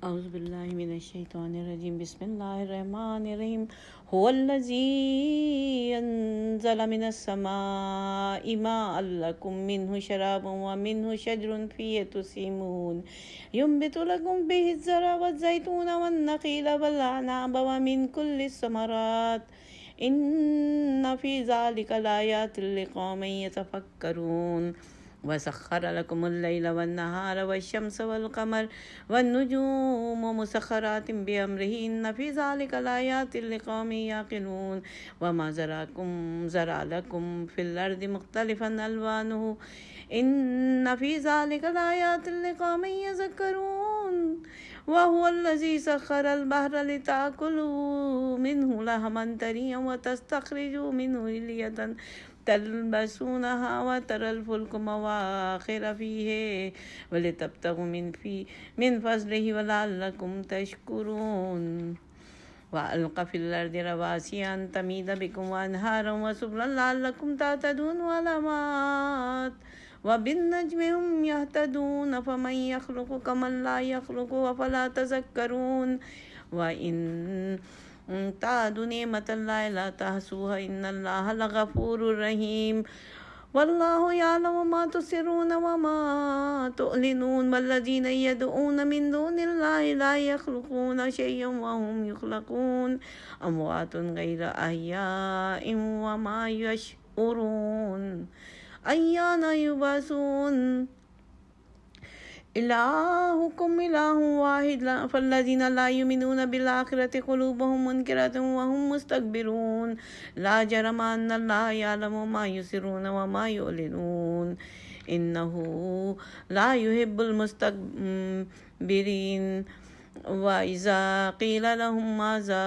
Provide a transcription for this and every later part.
اعوذ باللہ من الشیطان الرجیم بسم اللہ الرحمن الرحیم هو الذی انزل من السماء ماء لکم منه شراب ومنه شجر فیہ تسیمون ينبت لكم به الزرع والزيتون والنخيل والأعناب ومن كل الثمرات إن في ذلك لآيات لقوم يتفكرون وسخر لكم الليل والنهار والشمس والقمر والنجوم مسخرات بأمره إن في ذلك لآيات لقوم يعقلون وما زرع لكم في الأرض مختلفا ألوانه إن في ذلك لآيات لقوم يذكرون وهو الذي سخر البحر لتأكلوا منه لحما طريا وتستخرجوا منه حلية تلبسونها وترى الفلك مواخر فيه ولتبتغوا من فضله ولعلكم تشكرون وألقى في الأرض رواسي أن تميد بكم وأنهارا وسبلا لعلكم تهتدون وعلامات وبالنجم هم يهتدون فمن يخلق كمن لا يخلق أفلا تذكرون وإن تعدوا نعمة الله لا تحصوها إن الله لغفور رحيم والله يعلم ما تسرون وما تعلنون والذين يدعون من دون الله لا يخلقون شيئا وهم يخلقون أموات غير أحياء وما يشعرون أيان يبعثون إلهكم إله واحد فالذين لا يؤمنون بالآخرة قلوبهم منكرة وهم مستكبرون لا جرم أن الله يعلم ما يسرون وما يعلنون إنه لا يحب المستكبرين وإذا قيل لهم ماذا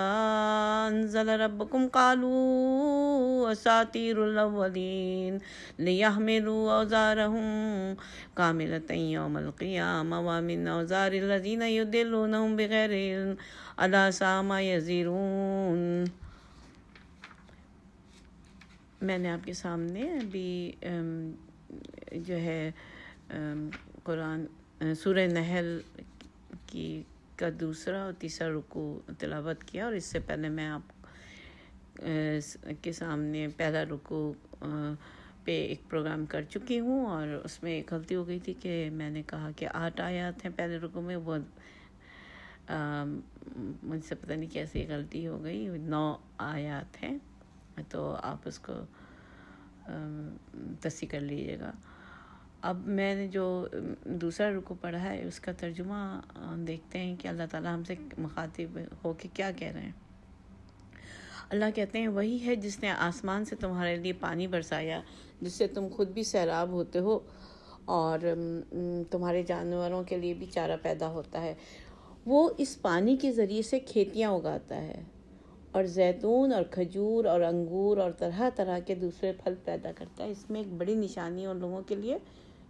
أنزل ربكم قالوا أساطير الأولين ليحملوا أوزارهم كاملة يوم القيامة ومن أوزار الذين يضلونهم بغير علم ألا ساء ما يزرون۔ میں نے آپ کے سامنے ابھی جو ہے قرآن سورہ نحل کا دوسرا اور تیسرا رکوع تلاوت کیا، اور اس سے پہلے میں آپ کے سامنے پہلا رکوع پہ ایک پروگرام کر چکی ہوں، اور اس میں ایک غلطی ہو گئی تھی کہ میں نے کہا کہ 8 آیات ہیں پہلے رکوع میں، وہ مجھ سے پتہ نہیں کیسے غلطی ہو گئی، 9 آیات ہیں، تو آپ اس کو تصحیح کر لیجیے گا۔ اب میں نے جو دوسرا رکوع پڑھا ہے اس کا ترجمہ دیکھتے ہیں کہ اللہ تعالیٰ ہم سے مخاطب ہو کے کیا کہہ رہے ہیں۔ اللہ کہتے ہیں وہی ہے جس نے آسمان سے تمہارے لیے پانی برسایا جس سے تم خود بھی سیراب ہوتے ہو اور تمہارے جانوروں کے لیے بھی چارہ پیدا ہوتا ہے۔ وہ اس پانی کے ذریعے سے کھیتیاں اگاتا ہے اور زیتون اور کھجور اور انگور اور طرح طرح کے دوسرے پھل پیدا کرتا ہے۔ اس میں ایک بڑی نشانی ہے ان لوگوں کے لیے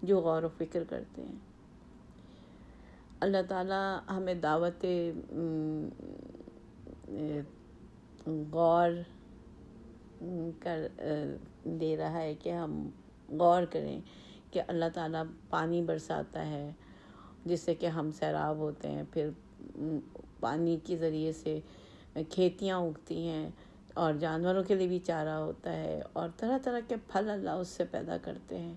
جو غور و فکر کرتے ہیں۔ اللہ تعالیٰ ہمیں دعوت غور کر دے رہا ہے کہ ہم غور کریں کہ اللہ تعالیٰ پانی برساتا ہے جس سے کہ ہم سیراب ہوتے ہیں، پھر پانی کے ذریعے سے کھیتیاں اگتی ہیں اور جانوروں کے لیے بھی چارہ ہوتا ہے، اور طرح طرح کے پھل اللہ اس سے پیدا کرتے ہیں۔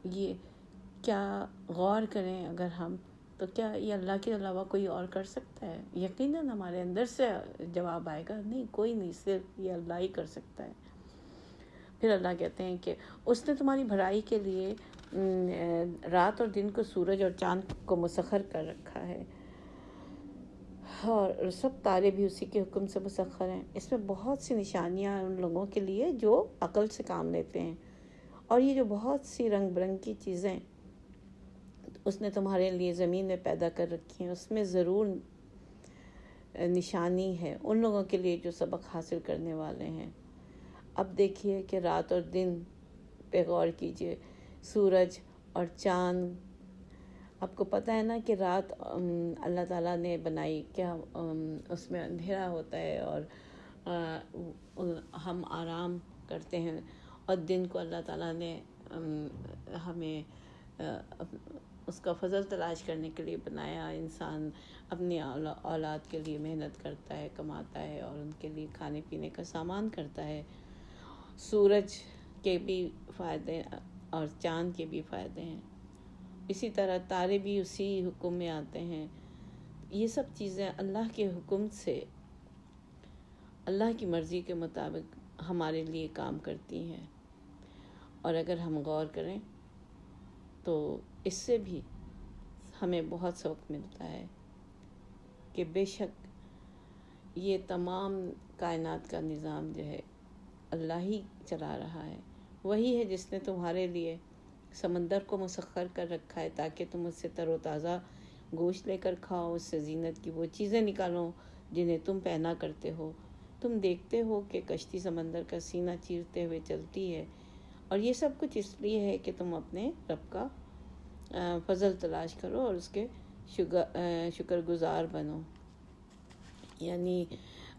یہ کیا غور کریں اگر ہم، تو کیا یہ اللہ کے علاوہ کوئی اور کر سکتا ہے؟ یقیناً ہمارے اندر سے جواب آئے گا نہیں، کوئی نہیں، صرف یہ اللہ ہی کر سکتا ہے۔ پھر اللہ کہتے ہیں کہ اس نے تمہاری بھلائی کے لیے رات اور دن کو، سورج اور چاند کو مسخر کر رکھا ہے، اور سب تارے بھی اسی کے حکم سے مسخر ہیں۔ اس میں بہت سی نشانیاں ہیں ان لوگوں کے لیے جو عقل سے کام لیتے ہیں، اور یہ جو بہت سی رنگ برنگ کی چیزیں اس نے تمہارے لیے زمین میں پیدا کر رکھی ہیں، اس میں ضرور نشانی ہے ان لوگوں کے لیے جو سبق حاصل کرنے والے ہیں۔ اب دیکھیے کہ رات اور دن پہ غور کیجئے، سورج اور چاند۔ آپ کو پتہ ہے نا کہ رات اللہ تعالیٰ نے بنائی کہ اس میں اندھیرا ہوتا ہے اور ہم آرام کرتے ہیں، اور دن کو اللہ تعالیٰ نے ہمیں اس کا فضل تلاش کرنے کے لیے بنایا. انسان اپنی اولاد کے لیے محنت کرتا ہے، کماتا ہے اور ان کے لیے کھانے پینے کا سامان کرتا ہے. سورج کے بھی فائدے اور چاند کے بھی فائدے ہیں. اسی طرح تارے بھی اسی حکم میں آتے ہیں. یہ سب چیزیں اللہ کے حکم سے، اللہ کی مرضی کے مطابق ہمارے لیے کام کرتی ہیں. اور اگر ہم غور کریں تو اس سے بھی ہمیں بہت سبق ملتا ہے کہ بے شک یہ تمام کائنات کا نظام جو ہے اللہ ہی چلا رہا ہے. وہی ہے جس نے تمہارے لیے سمندر کو مسخر کر رکھا ہے تاکہ تم اس سے تر و تازہ گوشت لے کر کھاؤ، اس سے زینت کی وہ چیزیں نکالو جنہیں تم پہنا کرتے ہو. تم دیکھتے ہو کہ کشتی سمندر کا سینہ چیرتے ہوئے چلتی ہے، اور یہ سب کچھ اس لیے ہے کہ تم اپنے رب کا فضل تلاش کرو اور اس کے شکر گزار بنو. یعنی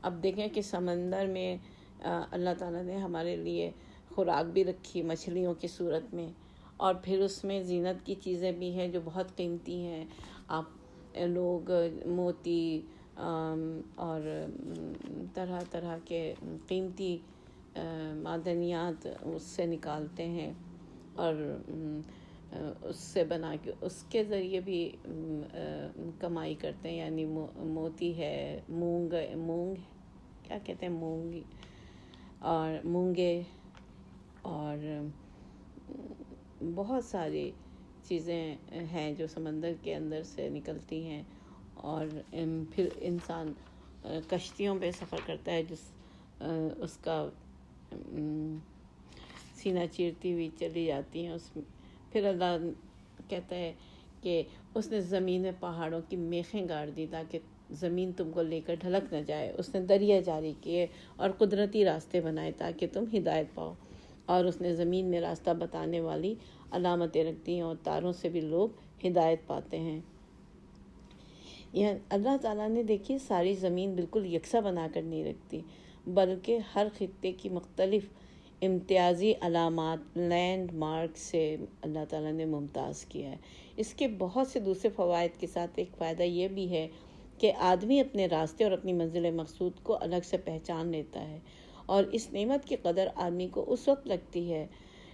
اب دیکھیں کہ سمندر میں اللہ تعالیٰ نے ہمارے لیے خوراک بھی رکھی مچھلیوں کی صورت میں، اور پھر اس میں زینت کی چیزیں بھی ہیں جو بہت قیمتی ہیں. آپ لوگ موتی اور طرح طرح کے قیمتی معدنیات اس سے نکالتے ہیں اور اس سے بنا کے اس کے ذریعے بھی کمائی کرتے ہیں. یعنی موتی ہے، مونگ کیا کہتے ہیں، مونگ اور مونگے اور بہت ساری چیزیں ہیں جو سمندر کے اندر سے نکلتی ہیں. اور پھر انسان کشتیوں پہ سفر کرتا ہے جس اس کا سینہ چیرتی ہوئی چلی جاتی ہیں اس میں. پھر اللہ کہتا ہے کہ اس نے زمین میں پہاڑوں کی میخیں گاڑ دی تاکہ زمین تم کو لے کر ڈھلک نہ جائے. اس نے دریا جاری کیے اور قدرتی راستے بنائے تاکہ تم ہدایت پاؤ. اور اس نے زمین میں راستہ بتانے والی علامتیں رکھ دی اور تاروں سے بھی لوگ ہدایت پاتے ہیں. یہ اللہ تعالیٰ نے دیکھیے ساری زمین بالکل یکساں بنا کر نہیں رکھتی، بلکہ ہر خطے کی مختلف امتیازی علامات لینڈ مارک سے اللہ تعالیٰ نے ممتاز کیا ہے. اس کے بہت سے دوسرے فوائد کے ساتھ ایک فائدہ یہ بھی ہے کہ آدمی اپنے راستے اور اپنی منزل مقصود کو الگ سے پہچان لیتا ہے، اور اس نعمت کی قدر آدمی کو اس وقت لگتی ہے،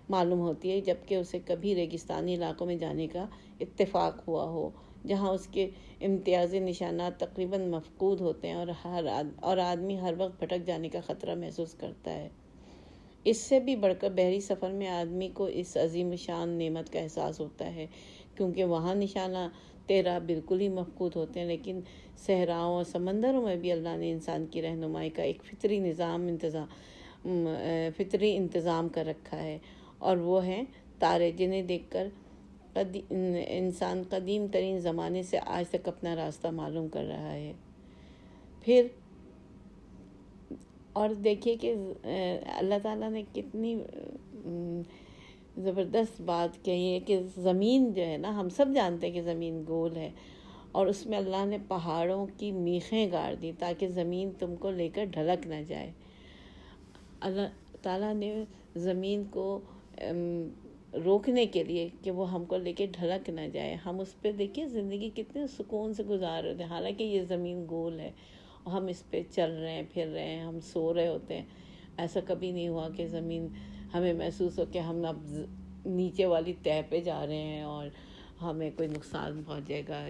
معلوم ہوتی ہے جبکہ اسے کبھی ریگستانی علاقوں میں جانے کا اتفاق ہوا ہو جہاں اس کے امتیازی نشانات تقریباً مفقود ہوتے ہیں اور آدمی ہر وقت بھٹک جانے کا خطرہ محسوس کرتا ہے. اس سے بھی بڑھ کر بحری سفر میں آدمی کو اس عظیم شان نعمت کا احساس ہوتا ہے، کیونکہ وہاں نشانہ تیرا بالکل ہی مفقود ہوتے ہیں. لیکن صحراؤں اور سمندروں میں بھی اللہ نے انسان کی رہنمائی کا ایک فطری انتظام کر رکھا ہے، اور وہ ہیں تارے، جنہیں دیکھ کر انسان قدیم ترین زمانے سے آج تک اپنا راستہ معلوم کر رہا ہے. پھر اور دیکھیے کہ اللہ تعالیٰ نے کتنی زبردست بات کہی ہے کہ زمین جو ہے نا، ہم سب جانتے ہیں کہ زمین گول ہے، اور اس میں اللہ نے پہاڑوں کی میخیں گاڑ دی تاکہ زمین تم کو لے کر ڈھلک نہ جائے. اللہ تعالیٰ نے زمین کو روکنے کے لیے کہ وہ ہم کو لے کے ڈھلک نہ جائے، ہم اس پہ دیکھیے زندگی کتنے سکون سے گزار رہے ہیں. حالانکہ یہ زمین گول ہے، ہم اس پہ چل رہے ہیں، پھر رہے ہیں، ہم سو رہے ہوتے ہیں. ایسا کبھی نہیں ہوا کہ زمین ہمیں محسوس ہو کہ ہم اب نیچے والی تہہ پہ جا رہے ہیں اور ہمیں کوئی نقصان پہنچے گا.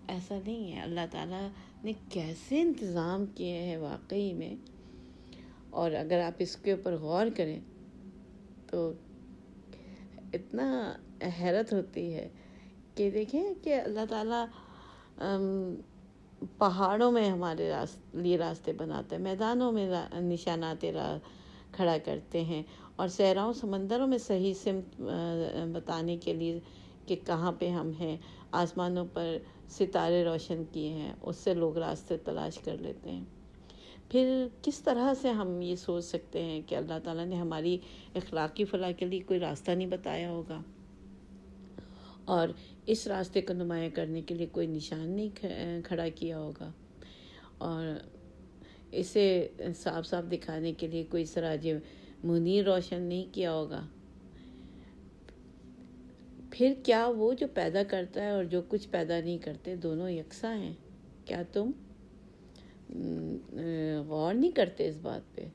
ایسا نہیں ہے. اللہ تعالیٰ نے کیسے انتظام کیے ہیں واقعی میں، اور اگر آپ اس کے اوپر غور کریں تو اتنا حیرت ہوتی ہے کہ دیکھیں کہ اللہ تعالیٰ پہاڑوں میں ہمارے لیے راستے بناتے ہیں، میدانوں میں نشانات راہ کھڑا کرتے ہیں، اور صحراؤں سمندروں میں صحیح سمت بتانے کے لیے کہ کہاں پہ ہم ہیں. آسمانوں پر ستارے روشن کیے ہیں، اس سے لوگ راستے تلاش کر لیتے ہیں. پھر کس طرح سے ہم یہ سوچ سکتے ہیں کہ اللہ تعالیٰ نے ہماری اخلاقی فلاح کے لیے کوئی راستہ نہیں بتایا ہوگا، اور اس راستے کو نمایاں کرنے کے لیے کوئی نشان نہیں کھڑا کیا ہوگا، اور اسے صاف صاف دکھانے کے لیے کوئی سراج منیر روشن نہیں کیا ہوگا. پھر کیا وہ جو پیدا کرتا ہے اور جو کچھ پیدا نہیں کرتے دونوں یکساں ہیں؟ کیا تم غور نہیں کرتے اس بات پہ؟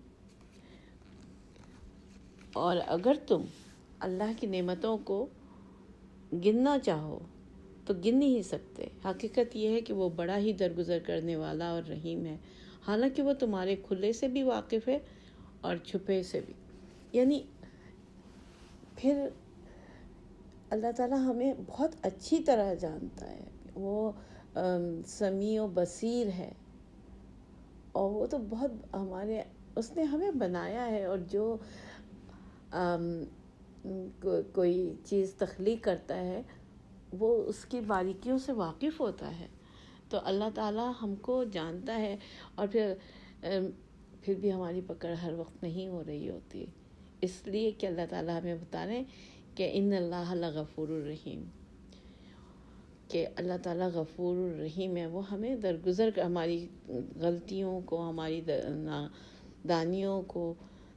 اور اگر تم اللہ کی نعمتوں کو گننا چاہو تو گن نہیں سکتے۔ حقیقت یہ ہے کہ وہ بڑا ہی درگزر کرنے والا اور رحیم ہے، حالانکہ وہ تمہارے کھلے سے بھی واقف ہے اور چھپے سے بھی۔ یعنی پھر اللہ تعالیٰ ہمیں بہت اچھی طرح جانتا ہے، وہ سمیع و بصیر ہے، اور وہ تو بہت اس نے ہمیں بنایا ہے، اور جو کوئی چیز تخلیق کرتا ہے وہ اس کی باریکیوں سے واقف ہوتا ہے۔ تو اللہ تعالیٰ ہم کو جانتا ہے، اور پھر بھی ہماری پکڑ ہر وقت نہیں ہو رہی ہوتی، اس لیے کہ اللہ تعالیٰ ہمیں بتا رہے ہیں کہ ان اللہ لغفور الرحیم، کہ اللہ تعالیٰ غفور الرحیم ہے، وہ ہمیں درگزر ہماری غلطیوں کو، ہماری نادانیوں کو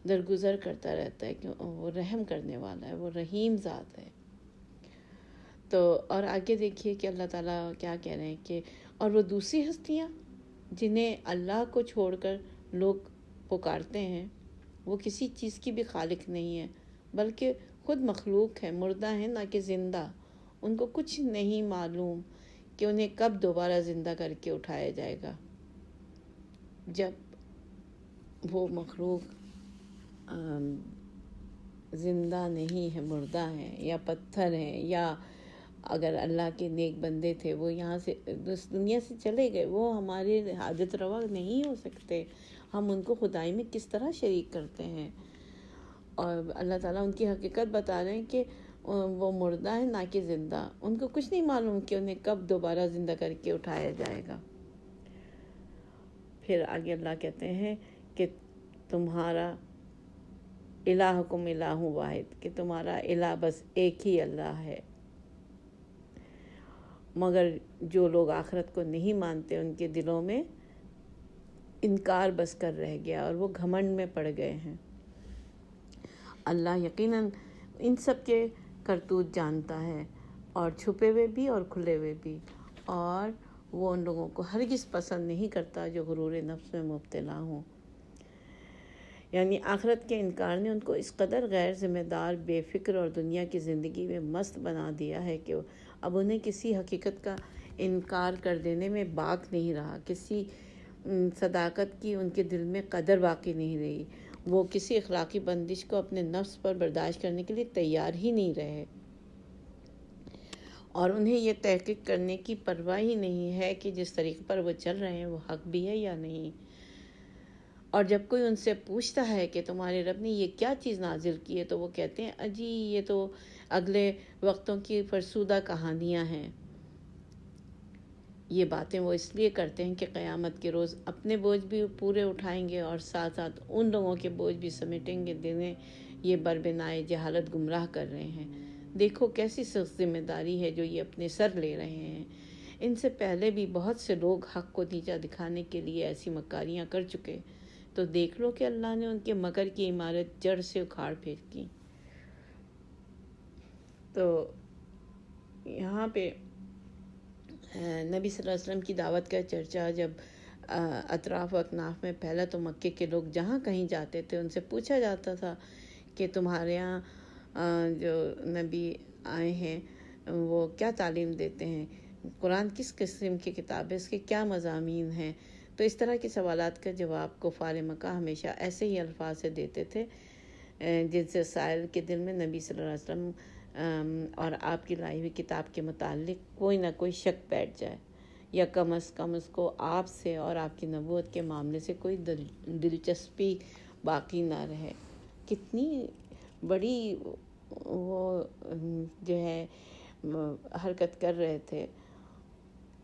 درگزر کرتا رہتا ہے، کہ وہ رحم کرنے والا ہے، وہ رحیم ذات ہے۔ تو اور آگے دیکھیے کہ اللہ تعالیٰ کیا کہہ رہے ہیں کہ اور وہ دوسری ہستیاں جنہیں اللہ کو چھوڑ کر لوگ پکارتے ہیں، وہ کسی چیز کی بھی خالق نہیں ہے، بلکہ خود مخلوق ہے، مردہ ہیں نہ کہ زندہ۔ ان کو کچھ نہیں معلوم کہ انہیں کب دوبارہ زندہ کر کے اٹھایا جائے گا، جب وہ مخلوق زندہ نہیں ہے، مردہ ہیں یا پتھر ہیں، یا اگر اللہ کے نیک بندے تھے وہ یہاں سے اس دنیا سے چلے گئے، وہ ہمارے حاجت روا نہیں ہو سکتے، ہم ان کو خدائی میں کس طرح شریک کرتے ہیں۔ اور اللہ تعالیٰ ان کی حقیقت بتا رہے ہیں کہ وہ مردہ ہیں نہ کہ زندہ، ان کو کچھ نہیں معلوم کہ انہیں کب دوبارہ زندہ کر کے اٹھایا جائے گا۔ پھر آگے اللہ کہتے ہیں کہ تمہارا الہکم الہ واحد، کہ تمہارا الہ بس ایک ہی اللہ ہے، مگر جو لوگ آخرت کو نہیں مانتے ان کے دلوں میں انکار بس کر رہ گیا اور وہ گھمنڈ میں پڑ گئے ہیں۔ اللہ یقیناً ان سب کے کرتوت جانتا ہے، اور چھپے ہوئے بھی اور کھلے ہوئے بھی، اور وہ ان لوگوں کو ہرگز پسند نہیں کرتا جو غرور نفس میں مبتلا ہوں۔ یعنی آخرت کے انکار نے ان کو اس قدر غیر ذمہ دار، بے فکر اور دنیا کی زندگی میں مست بنا دیا ہے کہ اب انہیں کسی حقیقت کا انکار کر دینے میں باک نہیں رہا، کسی صداقت کی ان کے دل میں قدر باقی نہیں رہی، وہ کسی اخلاقی بندش کو اپنے نفس پر برداشت کرنے کے لیے تیار ہی نہیں رہے، اور انہیں یہ تحقیق کرنے کی پرواہ ہی نہیں ہے کہ جس طریقے پر وہ چل رہے ہیں وہ حق بھی ہے یا نہیں۔ اور جب کوئی ان سے پوچھتا ہے کہ تمہارے رب نے یہ کیا چیز نازل کی ہے، تو وہ کہتے ہیں اجی یہ تو اگلے وقتوں کی فرسودہ کہانیاں ہیں۔ یہ باتیں وہ اس لیے کرتے ہیں کہ قیامت کے روز اپنے بوجھ بھی پورے اٹھائیں گے اور ساتھ ساتھ ان لوگوں کے بوجھ بھی سمیٹیں گے جنہیں یہ بربنائے جہالت گمراہ کر رہے ہیں۔ دیکھو کیسی سخت ذمہ داری ہے جو یہ اپنے سر لے رہے ہیں۔ ان سے پہلے بھی بہت سے لوگ حق کو نیچا دکھانے کے لیے ایسی مکاریاں کر چکے، تو دیکھ لو کہ اللہ نے ان کے مکر کی عمارت جڑ سے اکھاڑ پھینکی۔ تو یہاں پہ نبی صلی اللہ علیہ وسلم کی دعوت کا چرچا جب اطراف و اکناف میں پھیلا، تو مکے کے لوگ جہاں کہیں جاتے تھے ان سے پوچھا جاتا تھا کہ تمہارے یہاں جو نبی آئے ہیں وہ کیا تعلیم دیتے ہیں، قرآن کس قسم کی کتاب ہے، اس کے کیا مضامین ہیں۔ تو اس طرح کے سوالات کا جواب کفار مکہ ہمیشہ ایسے ہی الفاظ سے دیتے تھے جن سے سائل کے دل میں نبی صلی اللہ علیہ وسلم اور آپ کی لائی ہوئی کتاب کے متعلق کوئی نہ کوئی شک بیٹھ جائے، یا کم از کم اس کو آپ سے اور آپ کی نبوت کے معاملے سے کوئی دلچسپی باقی نہ رہے۔ کتنی بڑی وہ جو ہے حرکت کر رہے تھے،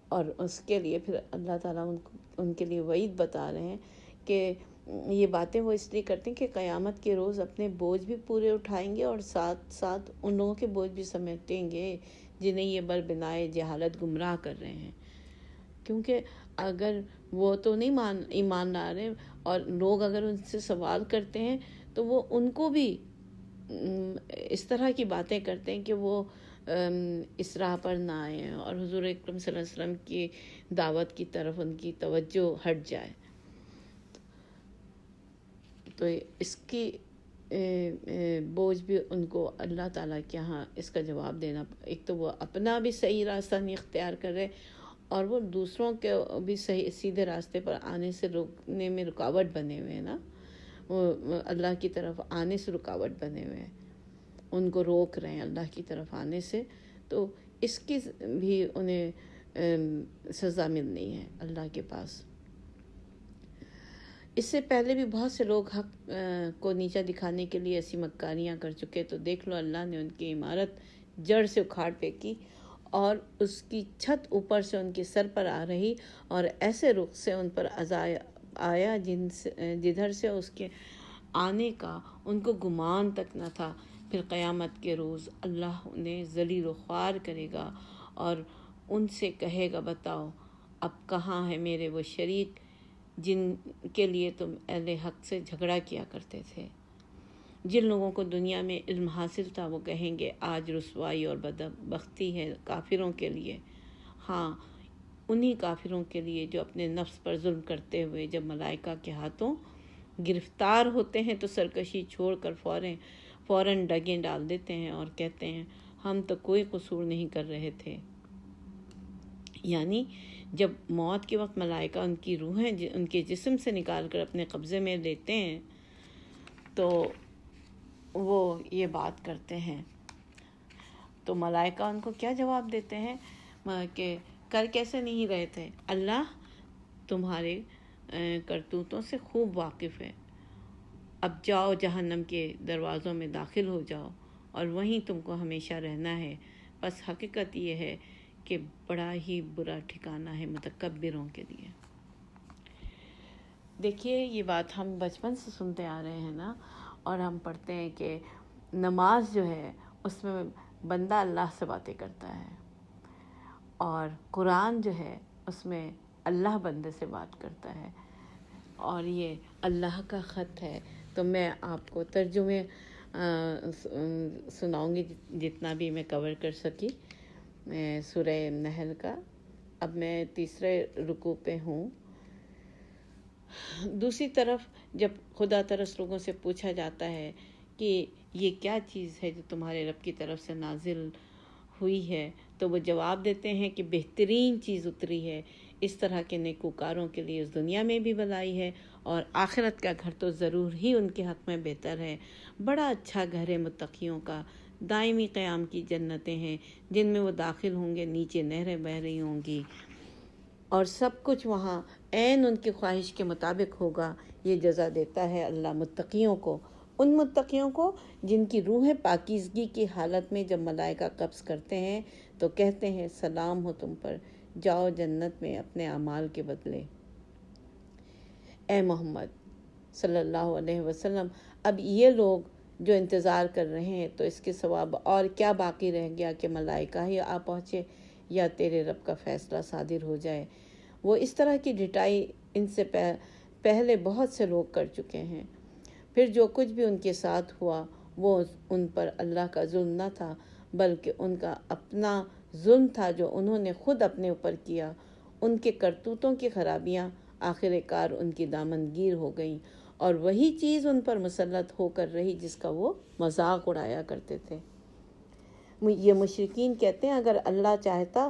اور اس کے لیے پھر اللہ تعالیٰ ان کے لیے وعید بتا رہے ہیں کہ یہ باتیں وہ اس لیے کرتے ہیں کہ قیامت کے روز اپنے بوجھ بھی پورے اٹھائیں گے اور ساتھ ساتھ ان لوگوں کے بوجھ بھی سمیٹیں گے جنہیں یہ بربنائے جہالت گمراہ کر رہے ہیں۔ کیونکہ اگر وہ تو نہیں ایمان لا رہے، اور لوگ اگر ان سے سوال کرتے ہیں تو وہ ان کو بھی اس طرح کی باتیں کرتے ہیں کہ وہ اس راہ پر نہ آئیں اور حضور اکرم صلی اللہ علیہ وسلم کی دعوت کی طرف ان کی توجہ ہٹ جائے. تو اس کی بوجھ بھی ان کو اللہ تعالیٰ کے ہاں اس کا جواب دینا. ایک تو وہ اپنا بھی صحیح راستہ نہیں اختیار کر رہے اور وہ دوسروں کے بھی صحیح سیدھے راستے پر آنے سے روکنے میں رکاوٹ بنے ہوئے ہیں نا. وہ اللہ کی طرف آنے سے رکاوٹ بنے ہوئے ہیں, ان کو روک رہے ہیں اللہ کی طرف آنے سے. تو اس کی بھی انہیں سزا ملنی ہے اللہ کے پاس. اس سے پہلے بھی بہت سے لوگ حق کو نیچا دکھانے کے لیے ایسی مکاریاں کر چکے. تو دیکھ لو اللہ نے ان کی عمارت جڑ سے اکھاڑ پھینکی اور اس کی چھت اوپر سے ان کے سر پر آ رہی اور ایسے رخ سے ان پر عذاب آیا جدھر سے اس کے آنے کا ان کو گمان تک نہ تھا. پھر قیامت کے روز اللہ انہیں ذلیل و خوار کرے گا اور ان سے کہے گا بتاؤ اب کہاں ہے میرے وہ شریک جن کے لیے تم اہل حق سے جھگڑا کیا کرتے تھے. جن لوگوں کو دنیا میں علم حاصل تھا وہ کہیں گے آج رسوائی اور بدبختی ہے کافروں کے لیے. ہاں انہی کافروں کے لیے جو اپنے نفس پر ظلم کرتے ہوئے جب ملائکہ کے ہاتھوں گرفتار ہوتے ہیں تو سرکشی چھوڑ کر فوراً ڈگیں ڈال دیتے ہیں اور کہتے ہیں ہم تو کوئی قصور نہیں کر رہے تھے. یعنی جب موت کے وقت ملائکہ ان کی روحیں ان کے جسم سے نکال کر اپنے قبضے میں لیتے ہیں تو وہ یہ بات کرتے ہیں. تو ملائکہ ان کو کیا جواب دیتے ہیں کہ کر کیسے نہیں رہے تھے, اللہ تمہارے کرتوتوں سے خوب واقف ہے. اب جاؤ جہنم کے دروازوں میں داخل ہو جاؤ اور وہیں تم کو ہمیشہ رہنا ہے. بس حقیقت یہ ہے کہ بڑا ہی برا ٹھکانہ ہے متکبروں کے لیے. دیکھیے یہ بات ہم بچپن سے سنتے آ رہے ہیں نا, اور ہم پڑھتے ہیں کہ نماز جو ہے اس میں بندہ اللہ سے باتیں کرتا ہے اور قرآن جو ہے اس میں اللہ بندے سے بات کرتا ہے اور یہ اللہ کا خط ہے. تو میں آپ کو ترجمے سناؤں گی جتنا بھی میں کور کر سکی سورہ نحل کا. اب میں تیسرے رکوع پہ ہوں. دوسری طرف جب خدا ترس لوگوں سے پوچھا جاتا ہے کہ یہ کیا چیز ہے جو تمہارے رب کی طرف سے نازل ہوئی ہے تو وہ جواب دیتے ہیں کہ بہترین چیز اتری ہے. اس طرح کے نیکوکاروں کے لیے اس دنیا میں بھی بھلائی ہے اور آخرت کا گھر تو ضرور ہی ان کے حق میں بہتر ہے. بڑا اچھا گھر ہے متقیوں کا, دائمی قیام کی جنتیں ہیں جن میں وہ داخل ہوں گے, نیچے نہریں بہہ رہی ہوں گی اور سب کچھ وہاں عین ان کی خواہش کے مطابق ہوگا. یہ جزا دیتا ہے اللہ متقیوں کو, ان متقیوں کو جن کی روحیں پاکیزگی کی حالت میں جب ملائکہ قبض کرتے ہیں تو کہتے ہیں سلام ہو تم پر, جاؤ جنت میں اپنے اعمال کے بدلے. اے محمد صلی اللہ علیہ وسلم اب یہ لوگ جو انتظار کر رہے ہیں تو اس کے ثواب اور کیا باقی رہ گیا کہ ملائکہ ہی آ پہنچے یا تیرے رب کا فیصلہ صادر ہو جائے. وہ اس طرح کی ڈٹائی ان سے پہلے بہت سے لوگ کر چکے ہیں. پھر جو کچھ بھی ان کے ساتھ ہوا وہ ان پر اللہ کا ظلم نہ تھا بلکہ ان کا اپنا ظلم تھا جو انہوں نے خود اپنے اوپر کیا. ان کے کرتوتوں کی خرابیاں آخر کار ان کی دامنگیر ہو گئیں اور وہی چیز ان پر مسلط ہو کر رہی جس کا وہ مذاق اڑایا کرتے تھے. یہ مشرکین کہتے ہیں اگر اللہ چاہتا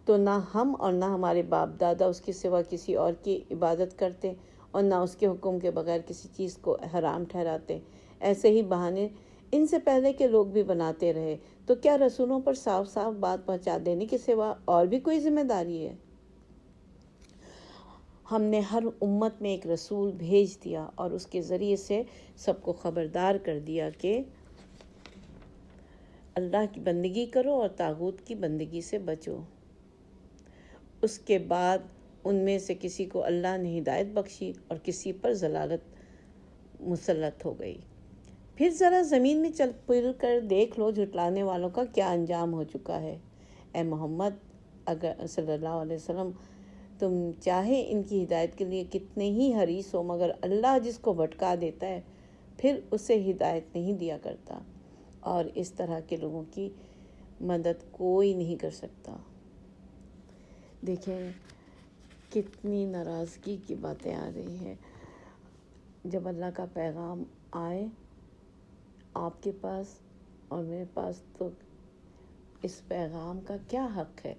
تو نہ ہم اور نہ ہمارے باپ دادا اس کے سوا کسی اور کی عبادت کرتے اور نہ اس کے حکم کے بغیر کسی چیز کو حرام ٹھہراتے. ایسے ہی بہانے ان سے پہلے کے لوگ بھی بناتے رہے. تو کیا رسولوں پر صاف صاف بات پہنچا دینے کے سوا اور بھی کوئی ذمہ داری ہے؟ ہم نے ہر امت میں ایک رسول بھیج دیا اور اس کے ذریعے سے سب کو خبردار کر دیا کہ اللہ کی بندگی کرو اور طاغوت کی بندگی سے بچو. اس کے بعد ان میں سے کسی کو اللہ نے ہدایت بخشی اور کسی پر ضلالت مسلط ہو گئی. پھر ذرا زمین میں چل پھر کر دیکھ لو جھٹلانے والوں کا کیا انجام ہو چکا ہے. اے محمد اگر صلی اللہ علیہ وسلم تم چاہے ان کی ہدایت کے لیے کتنے ہی حریص ہو مگر اللہ جس کو بھٹکا دیتا ہے پھر اسے ہدایت نہیں دیا کرتا. اور اس طرح کے لوگوں کی مدد کوئی نہیں کر سکتا۔ دیکھیں کتنی ناراضگی کی باتیں آ رہی ہیں۔ جب اللہ کا پیغام آئے آپ کے پاس اور میرے پاس، تو اس پیغام کا کیا حق ہے؟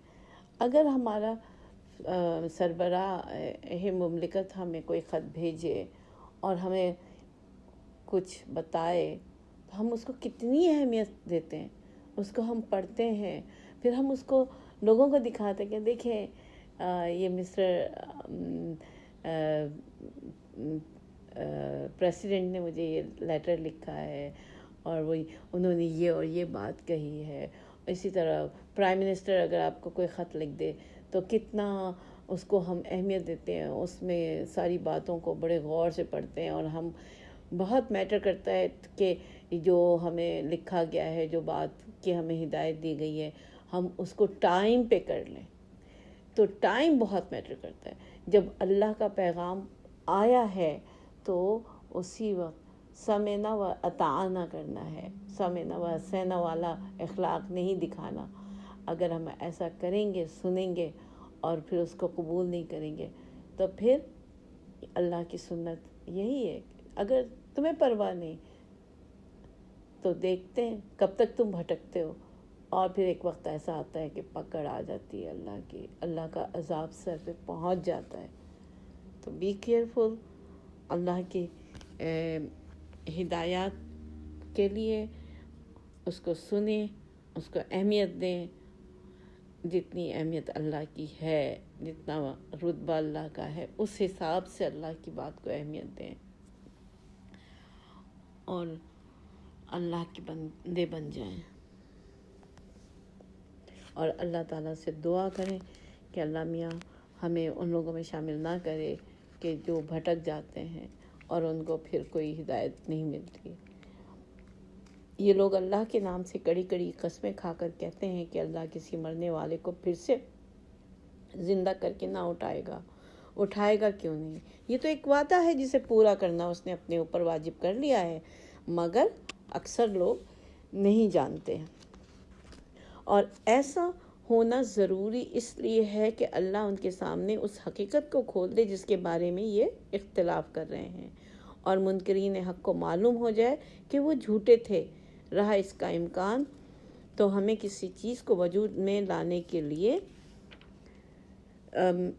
اگر ہمارا سربراہ مملکت ہمیں کوئی خط بھیجے اور ہمیں کچھ بتائے تو ہم اس کو کتنی اہمیت دیتے ہیں، اس کو ہم پڑھتے ہیں، پھر ہم اس کو لوگوں کو دکھاتے ہیں کہ دیکھیں یہ مسٹر پریسیڈنٹ نے مجھے یہ لیٹر لکھا ہے اور انہوں نے یہ اور یہ بات کہی ہے۔ اسی طرح پرائم منسٹر اگر آپ کو کوئی خط لکھ دے تو کتنا اس کو ہم اہمیت دیتے ہیں، اس میں ساری باتوں کو بڑے غور سے پڑھتے ہیں، اور ہم بہت میٹر کرتا ہے کہ جو ہمیں لکھا گیا ہے، جو بات کی ہمیں ہدایت دی گئی ہے، ہم اس کو ٹائم پہ کر لیں۔ تو ٹائم بہت میٹر کرتا ہے۔ جب اللہ کا پیغام آیا ہے تو اسی وقت سمعنا و اطعنا کرنا ہے، سمعنا و عصینا والا اخلاق نہیں دکھانا۔ اگر ہم ایسا کریں گے، سنیں گے اور پھر اس کو قبول نہیں کریں گے، تو پھر اللہ کی سنت یہی ہے، اگر تمہیں پرواہ نہیں تو دیکھتے ہیں کب تک تم بھٹکتے ہو، اور پھر ایک وقت ایسا آتا ہے کہ پکڑ آ جاتی ہے اللہ کا عذاب سر پہ پہنچ جاتا ہے۔ تو بی کیئرفل، اللہ کی ہدایات کے لیے اس کو سنیں، اس کو اہمیت دیں، جتنی اہمیت اللہ کی ہے، جتنا رتبہ اللہ کا ہے، اس حساب سے اللہ کی بات کو اہمیت دیں اور اللہ کے بندے بن جائیں، اور اللہ تعالیٰ سے دعا کریں کہ اللہ میاں ہمیں ان لوگوں میں شامل نہ کرے کہ جو بھٹک جاتے ہیں اور ان کو پھر کوئی ہدایت نہیں ملتی۔ یہ لوگ اللہ کے نام سے کڑی کڑی قسمیں کھا کر کہتے ہیں کہ اللہ کسی مرنے والے کو پھر سے زندہ کر کے نہ اٹھائے گا کیوں نہیں؟ یہ تو ایک وعدہ ہے جسے پورا کرنا اس نے اپنے اوپر واجب کر لیا ہے، مگر اکثر لوگ نہیں جانتے ہیں۔ اور ایسا ہونا ضروری اس لیے ہے کہ اللہ ان کے سامنے اس حقیقت کو کھول دے جس کے بارے میں یہ اختلاف کر رہے ہیں، اور منکرین حق کو معلوم ہو جائے کہ وہ جھوٹے تھے۔ رہا اس کا امکان تو ہمیں کسی چیز کو وجود میں لانے کے لیے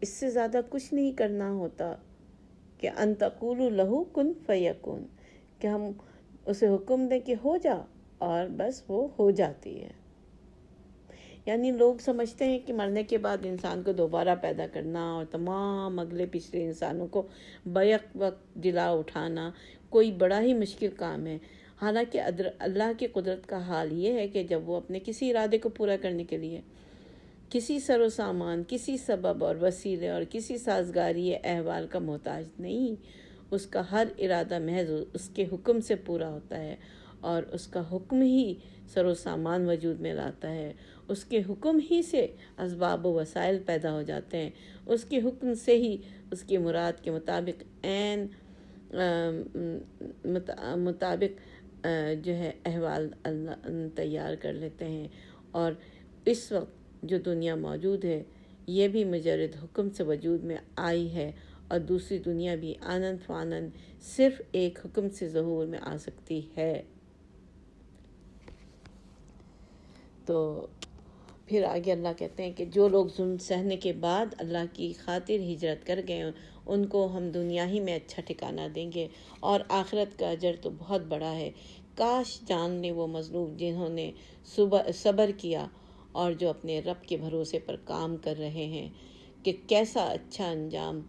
اس سے زیادہ کچھ نہیں کرنا ہوتا کہ ان تقولوا لہ کن فیکون، کہ ہم اسے حکم دیں کہ ہو جا، اور بس وہ ہو جاتی ہے۔ یعنی لوگ سمجھتے ہیں کہ مرنے کے بعد انسان کو دوبارہ پیدا کرنا اور تمام اگلے پچھلے انسانوں کو بیک وقت جلا اٹھانا کوئی بڑا ہی مشکل کام ہے، حالانکہ اللہ کی قدرت کا حال یہ ہے کہ جب وہ اپنے کسی ارادے کو پورا کرنے کے لیے کسی سر و سامان، کسی سبب اور وسیلے اور کسی سازگاری احوال کا محتاج نہیں، اس کا ہر ارادہ محض اس کے حکم سے پورا ہوتا ہے، اور اس کا حکم ہی سر و سامان وجود میں لاتا ہے، اس کے حکم ہی سے اسباب و وسائل پیدا ہو جاتے ہیں، اس کے حکم سے ہی اس کی مراد کے مطابق جو ہے احوال اللہ تیار کر لیتے ہیں۔ اور اس وقت جو دنیا موجود ہے یہ بھی مجرد حکم سے وجود میں آئی ہے، اور دوسری دنیا بھی آنن فانن صرف ایک حکم سے ظہور میں آ سکتی ہے۔ تو پھر آگے اللہ کہتے ہیں کہ جو لوگ ظلم سہنے کے بعد اللہ کی خاطر ہجرت کر گئے ان کو ہم دنیا ہی میں اچھا ٹھکانہ دیں گے، اور آخرت کا اجر تو بہت بڑا ہے۔ کاش جان لے وہ مظلوم جنہوں نے صبر کیا اور جو اپنے رب کے بھروسے پر کام کر رہے ہیں، کہ کیسا اچھا انجام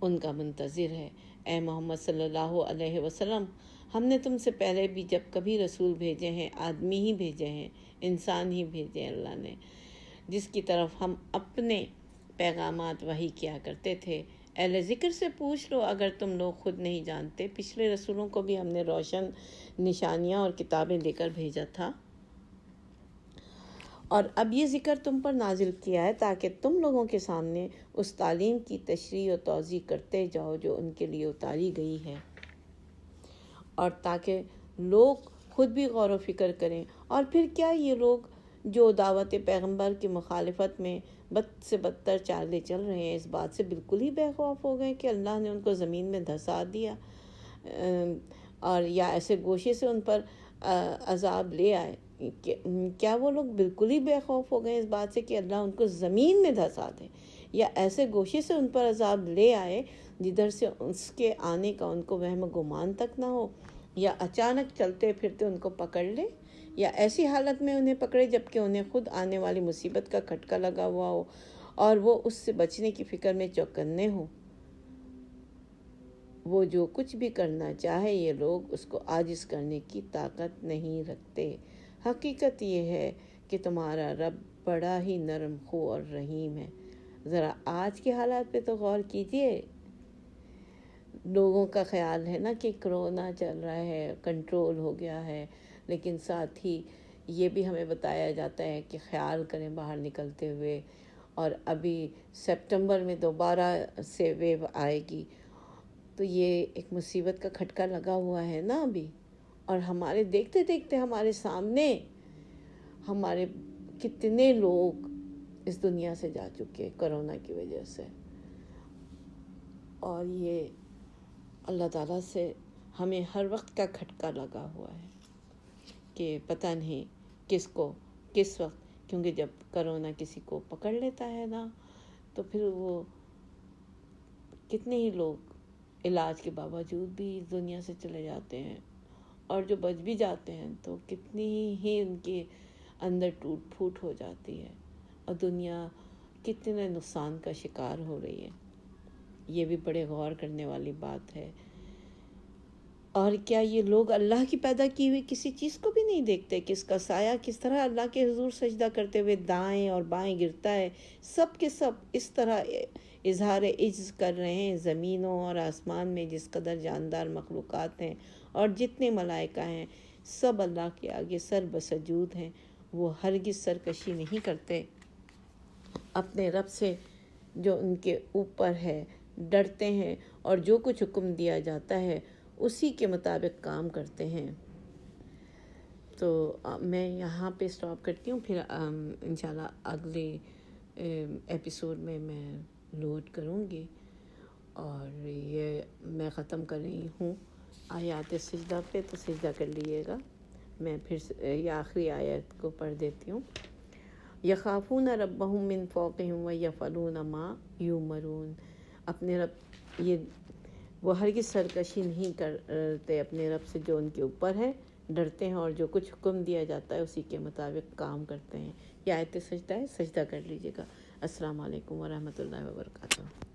ان کا منتظر ہے۔ اے محمد صلی اللہ علیہ وسلم، ہم نے تم سے پہلے بھی جب کبھی رسول بھیجے ہیں آدمی ہی بھیجے ہیں، انسان ہی بھیجے ہیں اللہ نے، جس کی طرف ہم اپنے پیغامات وحی کیا کرتے تھے۔ اہل ذکر سے پوچھ لو اگر تم لوگ خود نہیں جانتے، پچھلے رسولوں کو بھی ہم نے روشن نشانیاں اور کتابیں دے کر بھیجا تھا، اور اب یہ ذکر تم پر نازل کیا ہے تاکہ تم لوگوں کے سامنے اس تعلیم کی تشریح و توضیح کرتے جاؤ جو ان کے لیے اتاری گئی ہے، اور تاکہ لوگ خود بھی غور و فکر کریں۔ اور پھر کیا یہ لوگ جو دعوت پیغمبر کی مخالفت میں بد سے بدتر چالیں چل رہے ہیں، اس بات سے بالکل ہی بے خوف ہو گئے کہ اللہ نے ان کو زمین میں دھسا دیا اور یا ایسے گوشے سے ان پر عذاب لے آئے. کیا وہ لوگ بالکل ہی بے خوف ہو گئے اس بات سے کہ اللہ ان کو زمین میں دھسا دے، یا ایسے گوشے سے ان پر عذاب لے آئے جدھر سے اس کے آنے کا ان کو وہم گمان تک نہ ہو، یا اچانک چلتے پھرتے ان کو پکڑ لے، یا ایسی حالت میں انہیں پکڑے جبکہ انہیں خود آنے والی مصیبت کا کھٹکا لگا ہوا ہو اور وہ اس سے بچنے کی فکر میں چوکنے ہوں. وہ جو کچھ بھی کرنا چاہے یہ لوگ اس کو عاجز کرنے کی طاقت نہیں رکھتے. حقیقت یہ ہے کہ تمہارا رب بڑا ہی نرم خو اور رحیم ہے. ذرا آج کے حالات پہ تو غور کیجئے. لوگوں کا خیال ہے نا کہ کرونا چل رہا ہے، کنٹرول ہو گیا ہے، لیکن ساتھ ہی یہ بھی ہمیں بتایا جاتا ہے کہ خیال کریں باہر نکلتے ہوئے، اور ابھی سپٹمبر میں دوبارہ سے ویو آئے گی. تو یہ ایک مصیبت کا کھٹکا لگا ہوا ہے نا ابھی، اور ہمارے دیکھتے دیکھتے ہمارے سامنے ہمارے کتنے لوگ اس دنیا سے جا چکے کرونا کی وجہ سے. اور یہ اللہ تعالیٰ سے ہمیں ہر وقت کا کھٹکا لگا ہوا ہے کہ پتہ نہیں کس کو کس وقت، کیونکہ جب کرونا کسی کو پکڑ لیتا ہے نا تو پھر وہ کتنے ہی لوگ علاج کے باوجود بھی اس دنیا سے چلے جاتے ہیں، اور جو بچ بھی جاتے ہیں تو کتنی ہی ان کے اندر ٹوٹ پھوٹ ہو جاتی ہے، اور دنیا کتنے نقصان کا شکار ہو رہی ہے. یہ بھی بڑے غور کرنے والی بات ہے. اور کیا یہ لوگ اللہ کی پیدا کی ہوئی کسی چیز کو بھی نہیں دیکھتے کہ اس کا سایہ کس طرح اللہ کے حضور سجدہ کرتے ہوئے دائیں اور بائیں گرتا ہے؟ سب کے سب اس طرح اظہار عجز کر رہے ہیں. زمینوں اور آسمان میں جس قدر جاندار مخلوقات ہیں اور جتنے ملائکہ ہیں، سب اللہ کے آگے سر بسجود ہیں. وہ ہرگز سرکشی نہیں کرتے، اپنے رب سے جو ان کے اوپر ہے ڈرتے ہیں، اور جو کچھ حکم دیا جاتا ہے اسی کے مطابق کام کرتے ہیں. تو میں یہاں پہ سٹاپ کرتی ہوں، پھر انشاءاللہ اگلے ایپیسوڈ میں لوڈ کروں گی. اور یہ میں ختم کر رہی ہوں آیات سجدہ پہ، تو سجدہ کر لیجیے گا. میں پھر یہ آخری آیت کو پڑھ دیتی ہوں. یخافون ربہم من فوقہم ویفعلون ما یؤمرون. اپنے رب یہ وہ ہرگز سرکشی نہیں کرتے اپنے رب سے جو ان کے اوپر ہے، ڈرتے ہیں اور جو کچھ حکم دیا جاتا ہے اسی کے مطابق کام کرتے ہیں. یہ آیت سجدہ ہے، سجدہ کر لیجیے گا. السلام علیکم ورحمۃ اللہ وبرکاتہ.